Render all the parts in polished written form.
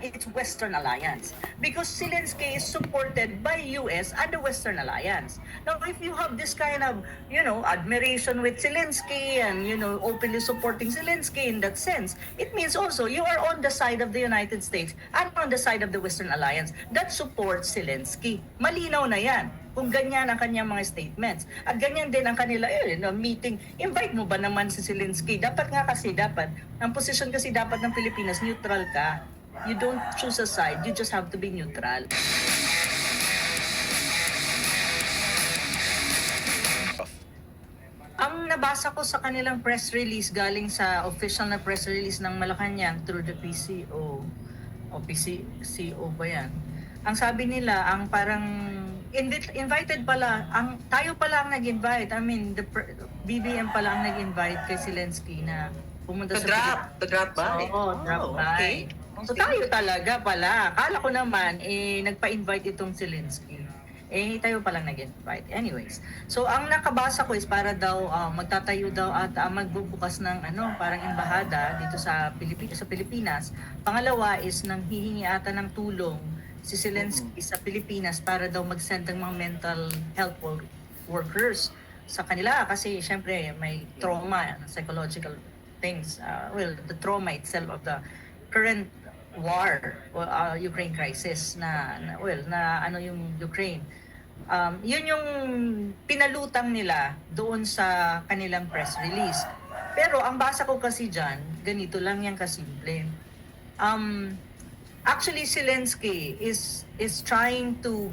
its Western Alliance because Zelensky is supported by US and the Western Alliance. Now, if you have this kind of, admiration with Zelensky and, openly supporting Zelensky in that sense, it means also you are on the side of the United States and on the side of the Western Alliance that supports Zelensky. Malinaw na yan kung ganyan ang kanyang mga statements. At ganyan din ang kanila meeting. Invite mo ba naman si Zelensky? Dapat nga kasi, ang posisyon kasi dapat ng Pilipinas, neutral ka. You don't choose a side, you just have to be neutral. Ang nabasa ko sa kanilang press release galing sa official na press release ng Malacanang through the PCO o PCO ba yan? Ang sabi nila, ang parang invited pala, tayo pala ang nag-invite. I mean, BBM pala ang nag-invite kay Zelensky na pumunta The drop by. Oo, drop by. Okay. So tayo talaga pala. Akala ko naman, nagpa-invite itong Zelensky. Tayo palang nag-invite. Anyways, so ang nakabasa ko is para daw magtatayo daw at magbubukas ng parang embahada dito sa Pilipinas. Pangalawa is nang hihingi ata ng tulong si Zelensky sa Pilipinas para daw mag-send ng mga mental health workers sa kanila kasi syempre may trauma, psychological things. The trauma itself of the current war, Ukraine crisis na yung Ukraine. Yun yung pinalutang nila doon sa kanilang press release. Pero ang basa ko kasi dyan, ganito lang yan kasimple. Actually, Zelensky is trying to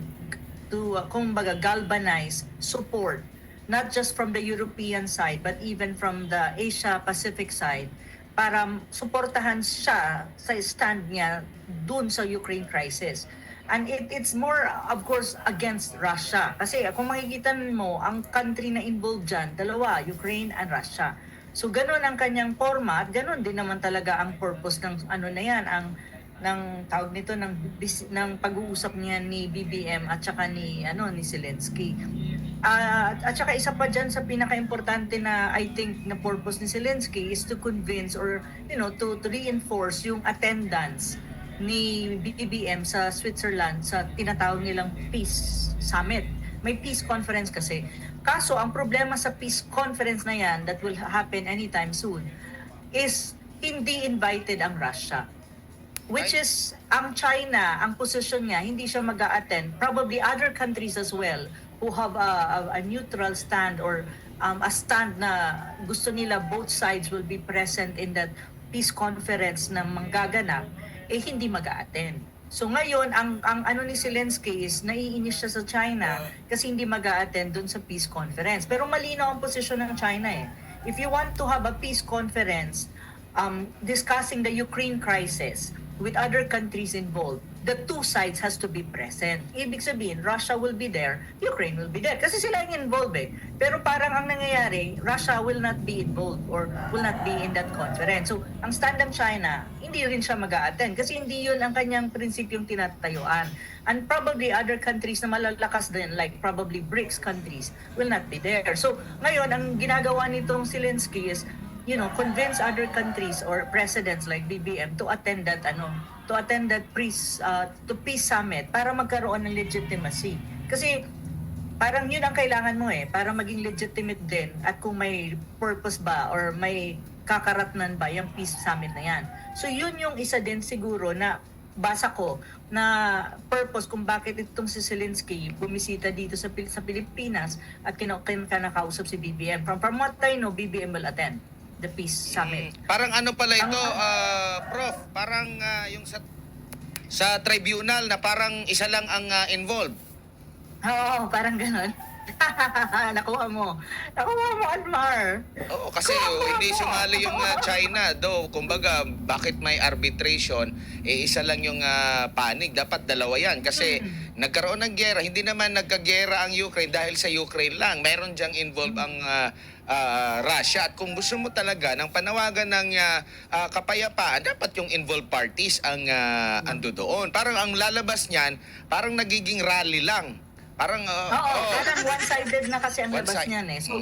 kumbaga galvanize support not just from the European side but even from the Asia Pacific side para suportahan siya sa stand niya dun sa Ukraine crisis. And it's more, of course, against Russia. Kasi kung makikita mo, ang country na involved dyan, dalawa, Ukraine and Russia. So ganun ang kanyang format, ganun din naman talaga ang purpose ng na yan, ng tawag nito ng pag-uusap niya ni BBM at saka ni Zelensky. At saka isa pa dyan sa pinaka-importante na I think na purpose ni Zelensky is to convince or to reinforce yung attendance ni BBM sa Switzerland sa tinatawag nilang Peace Summit. May peace conference kasi. Kaso ang problema sa peace conference na yan that will happen anytime soon is hindi invited ang Russia. Which is, ang China, ang position niya, hindi siya mag-a-attend. Probably other countries as well who have a neutral stand or a stand na gusto nila both sides will be present in that peace conference na manggaganap, hindi mag-a-attend. So ngayon, ang ni Zelensky is naiinis siya sa China kasi hindi mag-a-attend dun sa peace conference. Pero malinaw ang posisyon ng China eh. If you want to have a peace conference discussing the Ukraine crisis, with other countries involved, the two sides has to be present. Ibig sabihin, Russia will be there, Ukraine will be there. Kasi sila yung involved eh. Pero parang ang nangyayari, Russia will not be involved or will not be in that conference. So, ang stand ng China, hindi rin siya mag-a-attend kasi hindi yun ang kanyang prinsipyong tinatayuan. And probably other countries na malalakas din, like probably BRICS countries, will not be there. So, ngayon, ang ginagawa nitong Zelensky is convince other countries or presidents like BBM to attend that peace summit para magkaroon ng legitimacy. Kasi parang yun ang kailangan mo para maging legitimate din at kung may purpose ba or may kakaratnan ba yung peace summit na yan. So yun yung isa din siguro na basa ko na purpose kung bakit itong si Zelensky bumisita dito sa Pilipinas at kinakausap si BBM. From what I know, BBM will attend the peace summit. Parang pala ito, Prof, parang yung sa tribunal na parang isa lang ang involved. Oo, parang ganun. Nakuha mo, Anmar. Oo, kasi hindi sumali yung China. Though, kumbaga, bakit may arbitration, isa lang yung panig. Dapat dalawa yan. Kasi nagkaroon ng gera. Hindi naman nagkagera ang Ukraine dahil sa Ukraine lang. Meron diyang involved ang Russia. At kung gusto mo talaga ng panawagan ng kapayapaan, dapat yung involved parties ang ando doon. Parang ang lalabas niyan, parang nagiging rally lang. Parang parang one-sided na kasi ang labas One-side. niyan eh. So,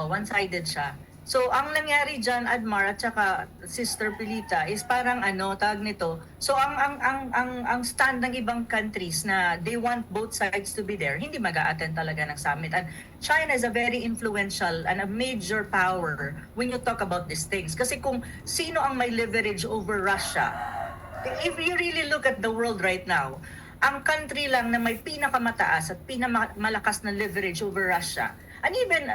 one-sided siya. So, ang nangyari dyan, Admar at saka Sister Pilita, is parang tawag nito. So, ang stand ng ibang countries na they want both sides to be there, hindi mag-a-attend talaga ng summit. And China is a very influential and a major power when you talk about these things. Kasi kung sino ang may leverage over Russia, if you really look at the world right now, ang country lang na may pinakamataas at pinakamalakas na leverage over Russia, and even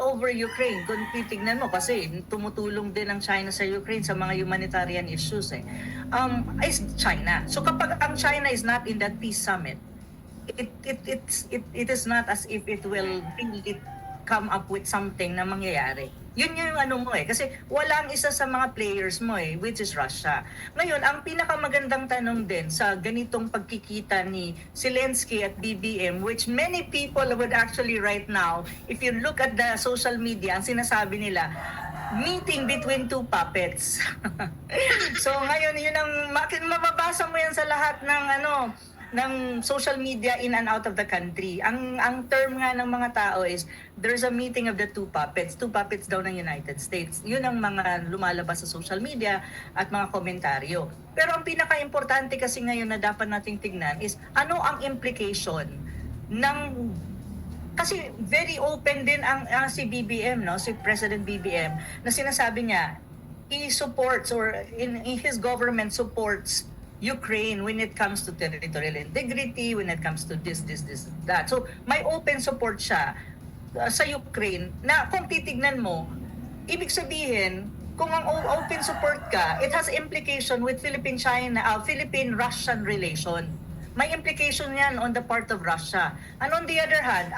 over Ukraine, kung titignan mo, kasi tumutulong din ang China sa Ukraine sa mga humanitarian issues is China. So kapag ang China is not in that peace summit, it is not as if it will really come up with something na mangyayari. Yun yung mo kasi walang isa sa mga players mo which is Russia. Ngayon, ang pinakamagandang tanong din sa ganitong pagkikita ni Zelensky at BBM, which many people would actually right now, if you look at the social media, ang sinasabi nila, meeting between two puppets. So ngayon, yun ang mababasa mo yan sa lahat ng ng social media in and out of the country. Ang term nga ng mga tao is there's a meeting of the two puppets daw ng United States. Yun ang mga lumalabas sa social media at mga komentaryo. Pero ang pinaka-importante kasi ngayon na dapat nating tignan is ano ang implication ng, kasi very open din ang si BBM, si President BBM, na sinasabi niya he supports or in his government supports Ukraine when it comes to territorial integrity, when it comes to this, that. So, may open support siya sa Ukraine na kung titignan mo, ibig sabihin, kung ang open support ka, it has implication with Philippine-Russian relation. May implication yan on the part of Russia. And on the other hand,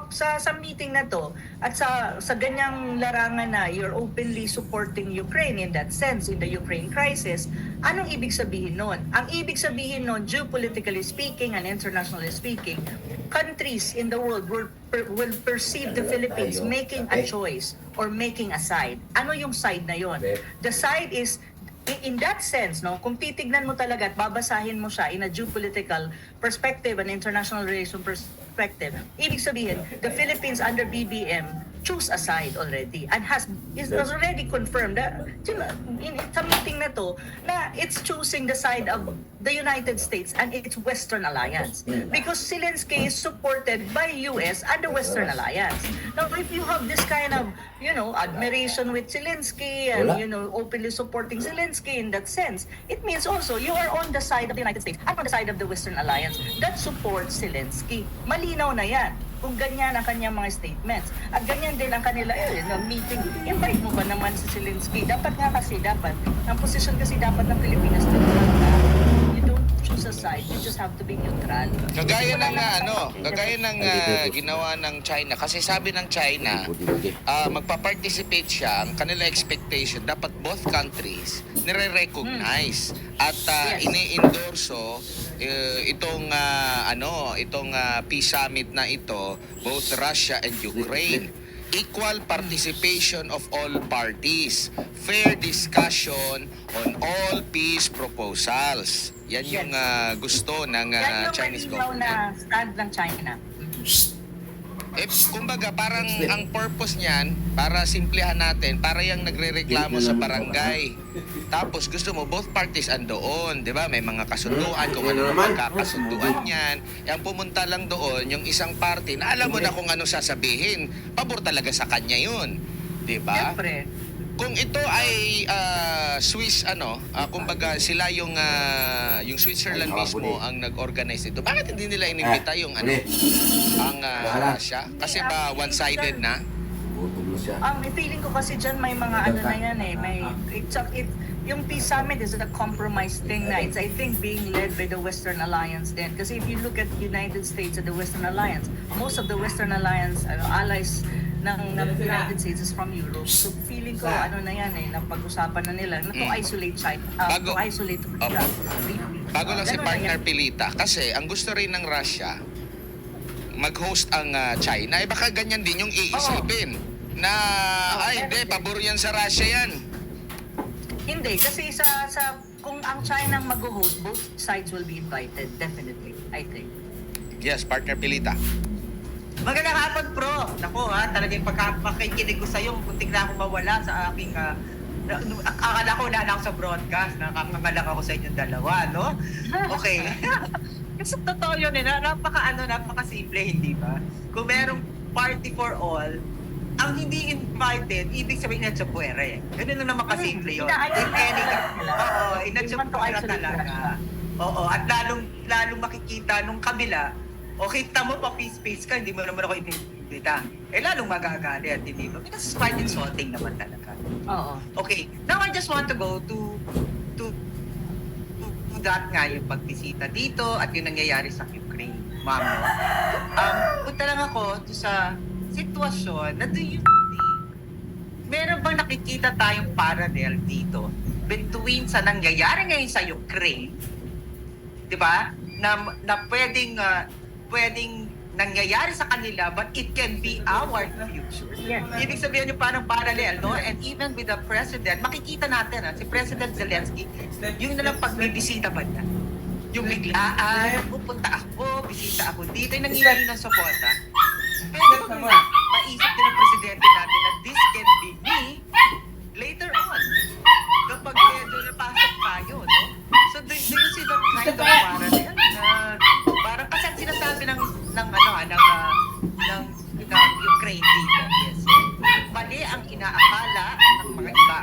sa meeting na to at sa ganyang larangan na you're openly supporting Ukraine in that sense, in the Ukraine crisis, anong ibig sabihin nun? Ang ibig sabihin nun, geopolitically speaking and internationally speaking, countries in the world will perceive the Philippines making a choice or making a side. Ano yung side na yon? The side is, in that sense, kung titignan mo talaga at babasahin mo siya in a geopolitical perspective and international relation perspective, ibig sabihin, the Philippines under BBM choose a side already and is already confirmed that sa meeting na to na it's choosing the side of the United States and its Western Alliance because Zelensky is supported by US and the Western Alliance. Now, if you have this kind of admiration with Zelensky and openly supporting Zelensky in that sense, it means also you are on the side of the United States and on the side of the Western Alliance that supports Zelensky. Malinaw na yan kung ganyan ang kanyang mga statements. At ganyan din ang kanila meeting. Invite mo ba naman si Zelensky? Dapat ang posisyon kasi dapat ng Pilipinas neutral na. You don't choose a side, you just have to be neutral. Kagaya ng ginawa ng China. Kasi sabi ng China, magpa-participate siya, ang kanila expectation, dapat both countries nire-recognize at ini-endorso itong peace summit na ito, both Russia and Ukraine. Equal participation of all parties, fair discussion on all peace proposals. Yan yung gusto ng Chinese government. Yan yung malinaw na stand ng China. Kumbaga, parang ang purpose niyan, para simplehan natin, para yung nagre-reklamo sa barangay. Tapos gusto mo, both parties andoon, di ba? May mga kasunduan, kung ano naman kakasunduan yan. Yang pumunta lang doon, yung isang party, na alam mo na kung ano sasabihin. Pabor talaga sa kanya yun. Di ba? Siyempre. Kung ito ay Swiss, kumbaga sila yung Switzerland mismo ang nag-organize nito. Bakit hindi nila inimbita yung ang Russia? Kasi ba one-sided na? Feeling ko kasi dyan may mga na yan yung peace summit is a compromise thing na it's I think being led by the Western Alliance din. Kasi if you look at the United States and the Western Alliance, most of the Western Alliance allies ng United States is from Europe. So feeling ko na yan napag-usapan na nila na to isolate China, to isolate Russia. Bago lang si partner Pilita kasi ang gusto rin ng Russia mag-host ang China, baka ganyan din yung iisipin na hindi, pabor yan sa Russia yan. Hindi, kasi kung ang China ang mag-host, both sides will be invited, definitely, I think. Yes, partner Pilita. Magandang hapon, Pro. Naku ha, talagang pagkakakikinig ko sa'yo, muntik na ako mawala sa aking... akala ko na ako sa broadcast, nakakangalak ako sa inyong dalawa, no? Okay. Kasi totoo yun eh, napaka-simple, hindi ba? Kung merong party for all, ang hindi invited, ibig sabihin na puwere. Ganun lang naman kasimple yun. Inatsapuera talaga. Oo, at lalong makikita nung kabila, kita mo pa peace ka, hindi mo naman ako ibibita. Lalong magagalit, hindi ba? Because it's quite insulting naman talaga. Oo. Okay, now I just want to go to that nga yung pagbisita dito at yung nangyayari sa Ukraine, ma'am. No? Punta lang ako sa sitwasyon na do you think meron bang nakikita tayong parallel dito between sa nangyayari ngayon sa Ukraine, di ba? Na pwedeng nangyayari sa kanila but it can be our future. Yes. Ibig sabihin yung parang parallel, no? And even with the president, makikita natin, si President Zelensky, yung nalang pagbibisita ba niya? Yung biglaan, pupunta ako, bisita ako dito, yung nangyayari ng suporta. Pero maisip din ng presidente natin na this can be me later on. Kapag medyo napasok tayo, no? So do you see that kind of parallel na parang kasi ang sinasabi ng Ukraine dito, yes. Mali ang inaakala ng mga iba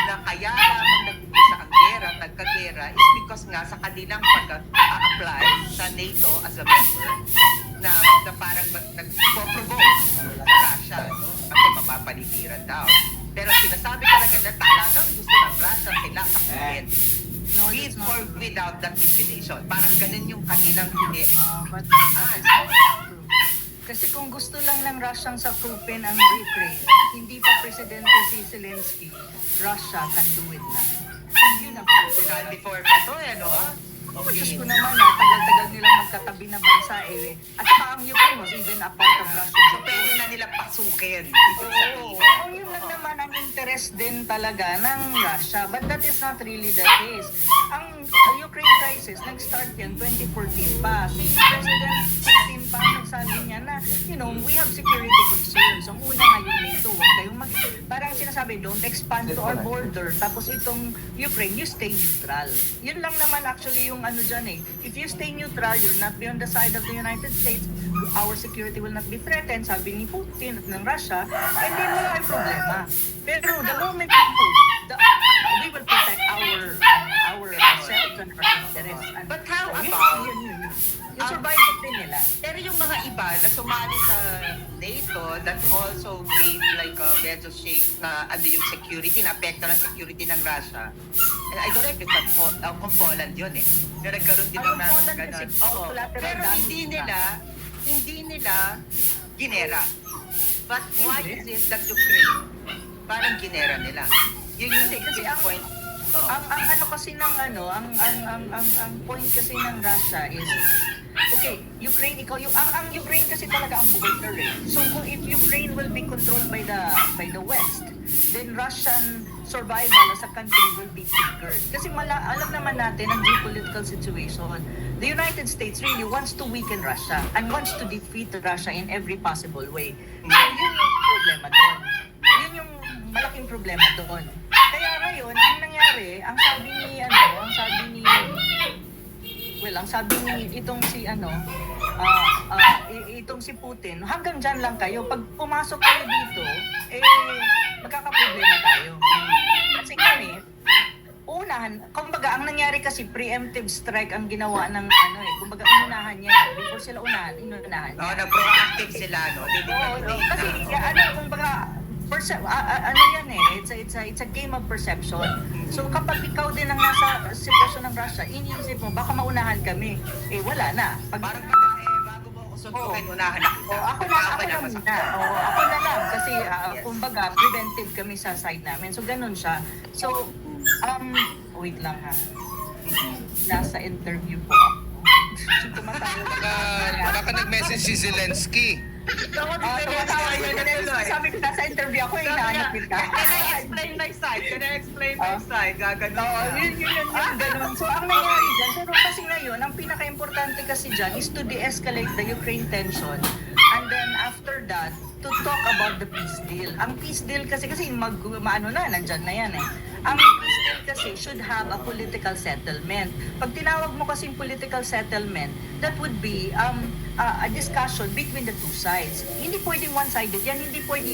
na kaya lamang nag-umpisa ang nagkagera is because nga sa kanilang pag-a-apply sa NATO as a member na parang nag-provoke sa Russia, no? Kasi mapapaligiran daw. Pero sinasabi talaga na talagang gusto ng Russia sila takutin. No, With it's not or true. without that invitation. Parang ganun yung kanilang But that is not true. Kasi kung gusto lang ng Russiang sakupin ang Ukraine, hindi pa Presidente si Zelensky, Russia can do it na. Yun ang problema. before pa to, no? Oh, Diyos ko naman tagal-tagal nilang magkatabi na bansa eh. At saka ang Ukraine was even a part of Russia. So, pwede na nila pasukin. Oo. Yun lang naman ang interest din talaga ng Russia. But that is not really the case. Ang Ukraine crisis, nag-start yan 2014 pa. Si President Putin pa ang nagsabi niya na, we have security concerns. Ang una nga yung NATO, huwag kayong parang sinasabi, don't expand to our border. Tapos itong Ukraine, you stay neutral. Yun lang naman actually yung ano dyan eh. If you stay neutral, you'll not be on the side of the United States. Our security will not be threatened, sabi ni Putin at ng Russia, and then wala yung problema. Pero the moment we will protect ourselves and our interests. But how Yun, about, yung survival din nila. pero yung mga iba na sumali sa NATO that also gave like a medyo shape na yung security, na apekto ng security ng Russia. And I don't know if it's kung Poland yun eh. Na nagkaroon din Ang ng Poland ganun. kasi, Oo. collateral Pero damage hindi na. nila ginera. But why Hindi. is it that Ukraine parang ginera nila? Yun yung Hindi, kasi ang- point. Oo. Ang ano kasi ng ang point kasi ng Russia is okay, Ukraine ang Ukraine kasi talaga ang border eh. So kung if Ukraine will be controlled by the West, then Russian survival as a country will be triggered. Kasi alam naman natin ang geopolitical situation. The United States really wants to weaken Russia and wants to defeat Russia in every possible way. So yun yung problema doon. Yun yung malaking problema doon. Kaya ngayon, ang nangyari, ang sabi ni itong si Putin, hanggang dyan lang kayo. Pag pumasok kayo dito, magkakaproblema tayo. Kasi kami, kumbaga, ang nangyari kasi preemptive strike ang ginawa ng kumbaga, inunahan niya. Before sila inunahan niya. Oo, na-proactive sila, no? Kasi, kumbaga, yan eh, it's a game of perception. So kapag ikaw din ang nasa sitwasyon ng Russia, iniisip mo, baka maunahan kami. Wala na. Parang bago mo ako suntukin, unahan na kita. Ako na lang. Kasi, kumbaga, preventive kami sa side namin. So, ganun siya. So, wait lang ha. Nasa interview po ako. Baka nag-message si Zelensky. Sabi ko, nasa interview ako, inaanap kita. Can I explain my side? Gaganon. Yun, ganun. So, ang nangyari dyan, pero kasi ngayon, ang pinaka-importante kasi dyan is to de-escalate the Ukraine tension and then then after that, to talk about the peace deal. Ang peace deal kasi maano na, nandyan na yan eh. Ang peace deal kasi should have a political settlement. Pag tinawag mo kasing political settlement, that would be a discussion between the two sides. Hindi pwedeng one-sided yan, hindi pwedeng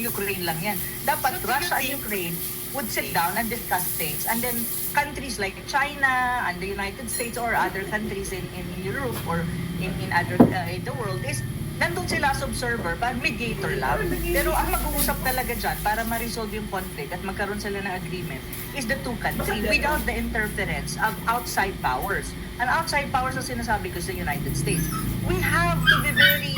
Ukraine lang yan. Dapat Russia and Ukraine would sit down and discuss things. And then countries like China and the United States or other countries in Europe or in other in the world is nandun sila as observer, but mediator lang. Pero ang mag-uusap talaga dyan para ma-resolve yung conflict at magkaroon sila ng agreement is the two countries without the interference of outside powers. And outside powers ang sinasabi ko sa United States. We have to be very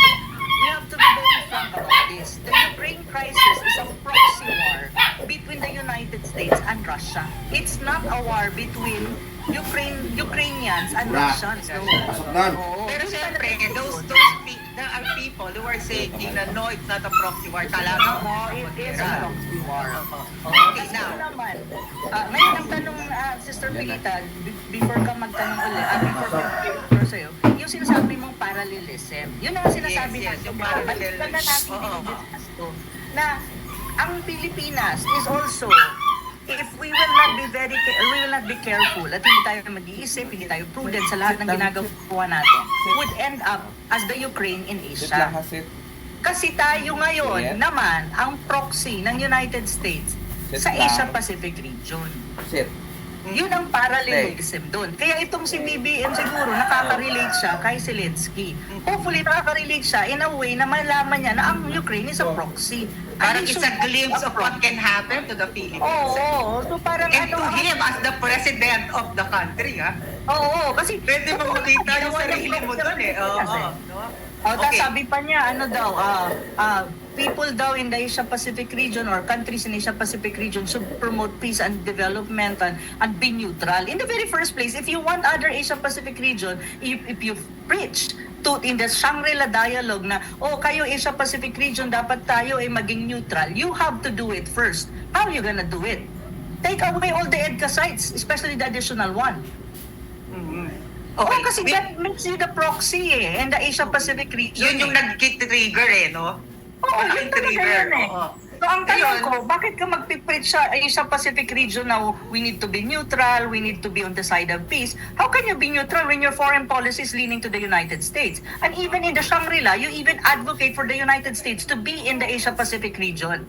frank about this. The Ukraine crisis is a proxy war between the United States and Russia. It's not a war between Ukrainians and Russians. No. Oo. Pero siyempre, there are people who are saying na no, it's not a proxy war. Talaga No, it is a proxy war. Okay, Kasi now. naman, ngayon ang tanong, Sister Pilita, before ka magtanong ulit, before sa'yo, yung sinasabi mong parallelism, yun ang sinasabi Yes, natin, yung balikan na natin Oo. dinidiscuss to, na ang Pilipinas is also, if we will not be careful at hindi tayo mag-iisip, hindi tayo prudent sa lahat ng ginagawa natin, would end up as the Ukraine in Asia. Kasi tayo ngayon naman ang proxy ng United States sa Asia-Pacific region. Yun ang parallelism doon. Kaya itong si BBM siguro nakaka-relate siya kay Zelensky. Hopefully nakaka-relate siya in a way na malaman niya na ang Ukraine is a proxy. Parang And it's he a should glimpse be a of what proxy. can happen to the Philippines. Oo. So parang And to him as the president of the country, ha? Oo, kasi Pwede mo makita yung sarili mo doon eh. Oo. No? Tapos Okay. sabi pa niya, people daw in the Asia-Pacific region or countries in Asia-Pacific region should promote peace and development and be neutral. In the very first place, if you want other Asia-Pacific region, if you preach in the Shangri-La dialogue na, kayo Asia-Pacific region, dapat tayo ay maging neutral, you have to do it first. How are you gonna do it? Take away all the EDCA sites, especially the additional one. Okay. Kasi that makes you the proxy in the Asia-Pacific region. Yun yung nag-trigger eh, no? Oo, yun talaga yan eh. Oo. So ang tanong Ayun. ko, bakit ka magpipreach sa Asia-Pacific region now, we need to be neutral, we need to be on the side of peace? How can you be neutral when your foreign policy is leaning to the United States? And even in the Shangri-La, you even advocate for the United States to be in the Asia-Pacific region.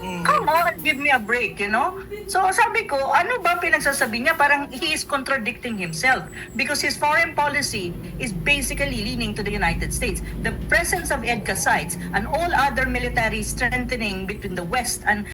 Come on, give me a break, you know? So sabi ko, ano ba pinagsasabi niya? Parang he is contradicting himself because his foreign policy is basically leaning to the United States. The presence of EDCA sites and all other military strengthening between the West and